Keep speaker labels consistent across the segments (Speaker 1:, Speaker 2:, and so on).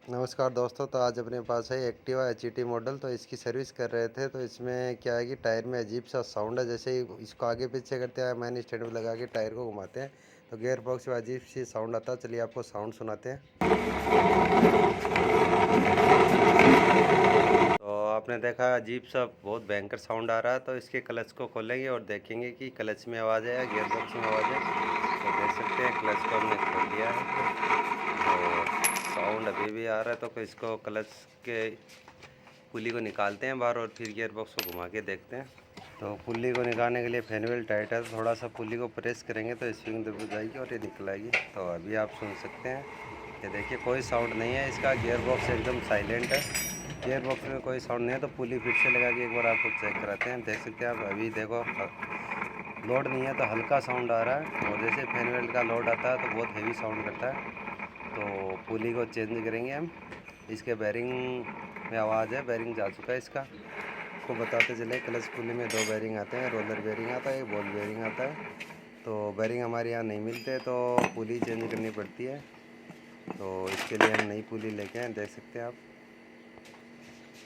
Speaker 1: नमस्कार दोस्तों, तो आज अपने पास है एक्टिवा एचईटी मॉडल। तो इसकी सर्विस कर रहे थे। तो इसमें क्या है कि टायर में अजीब सा साउंड है। जैसे ही इसको आगे पीछे करते हैं, मैन स्टैंड में लगा के टायर को घुमाते हैं तो गियर बॉक्स में अजीब सी साउंड आता है। चलिए आपको साउंड सुनाते हैं। तो आपने देखा अजीब सा बहुत भयंकर साउंड आ रहा है। तो इसके क्लच को खोलेंगे और देखेंगे कि क्लच में आवाज़ है या गियर बॉक्स में आवाज़ है। तो देख सकते हैं क्लच को हमने खोल लिया है और साउंड अभी भी आ रहा है। तो इसको क्लच के पुली को निकालते हैं बाहर और फिर गियर बॉक्स को घुमा के देखते हैं। तो पुली को निकालने के लिए फैन व्हील टाइट है, तो थोड़ा सा पुली को प्रेस करेंगे तो स्प्रिंग दब जाएगी और ये निकल आएगी। तो अभी आप सुन सकते हैं कि देखिए कोई साउंड नहीं है इसका। गियर बॉक्स एकदम साइलेंट है। गियर बॉक्स में कोई साउंड नहीं है। तो पुली फिर से लगा के एक बार आपको चेक कराते हैं। देख सकते हैं आप, अभी देखो लोड नहीं है तो हल्का साउंड आ रहा है, और जैसे फैन व्हील का लोड आता है तो बहुत हेवी साउंड करता है। तो पुली को चेंज करेंगे हम। इसके बेरिंग में आवाज़ है, बेरिंग जा चुका है इसका। आपको बताते चले, क्लच पुली में 2 बेरिंग आते हैं, रोलर बेरिंग आता है, एक बॉल बेरिंग आता है। तो बेरिंग हमारे यहाँ नहीं मिलते तो पुली चेंज करनी पड़ती है। तो इसके लिए हम नई पुली लेके आए, देख सकते हैं आप।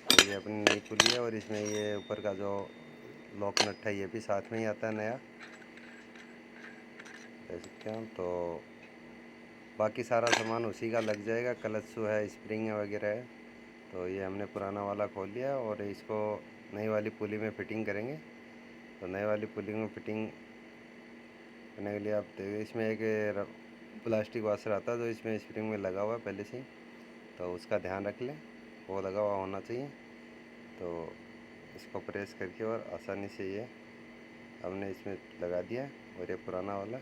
Speaker 1: तो ये अपनी नई पुली है और इसमें ये ऊपर का जो लॉक नट है ये भी साथ में ही आता है नया, देख सकते हैं हम। तो बाकी सारा सामान उसी का लग जाएगा, क्लच जो है, स्प्रिंग वगैरह है। तो ये हमने पुराना वाला खोल लिया और इसको नई वाली पुली में फ़िटिंग करेंगे। तो नई वाली पुली में फ़िटिंग करने के लिए आप देखिए, इसमें एक प्लास्टिक वाशर आता है जो इसमें स्प्रिंग में लगा हुआ है पहले से ही। तो उसका ध्यान रख लें, वो लगा हुआ होना चाहिए। तो इसको प्रेस करके और आसानी से ये हमने इसमें लगा दिया, और ये पुराना वाला।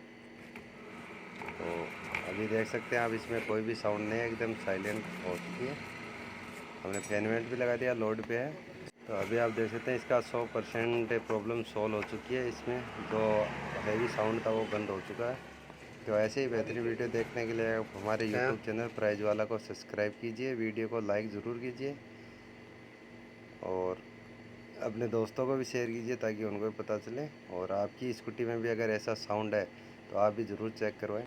Speaker 1: तो अभी देख सकते हैं आप, इसमें कोई भी साउंड नहीं है, एकदम साइलेंट हो चुकी है। हमने फैन वेंट भी लगा दिया, लोड पे है। तो अभी आप देख सकते हैं इसका 100% प्रॉब्लम सॉल्व हो चुकी है। इसमें जो हैवी साउंड था वो बंद हो चुका है। तो ऐसे ही बेहतरीन वीडियो देखने के लिए आप हमारे यूट्यूब चैनल प्राइज वाला को सब्सक्राइब कीजिए, वीडियो को लाइक ज़रूर कीजिए और अपने दोस्तों को भी शेयर कीजिए ताकि उनको भी पता चले। और आपकी स्कूटी में भी अगर ऐसा साउंड है तो आप भी ज़रूर चेक करवाएं।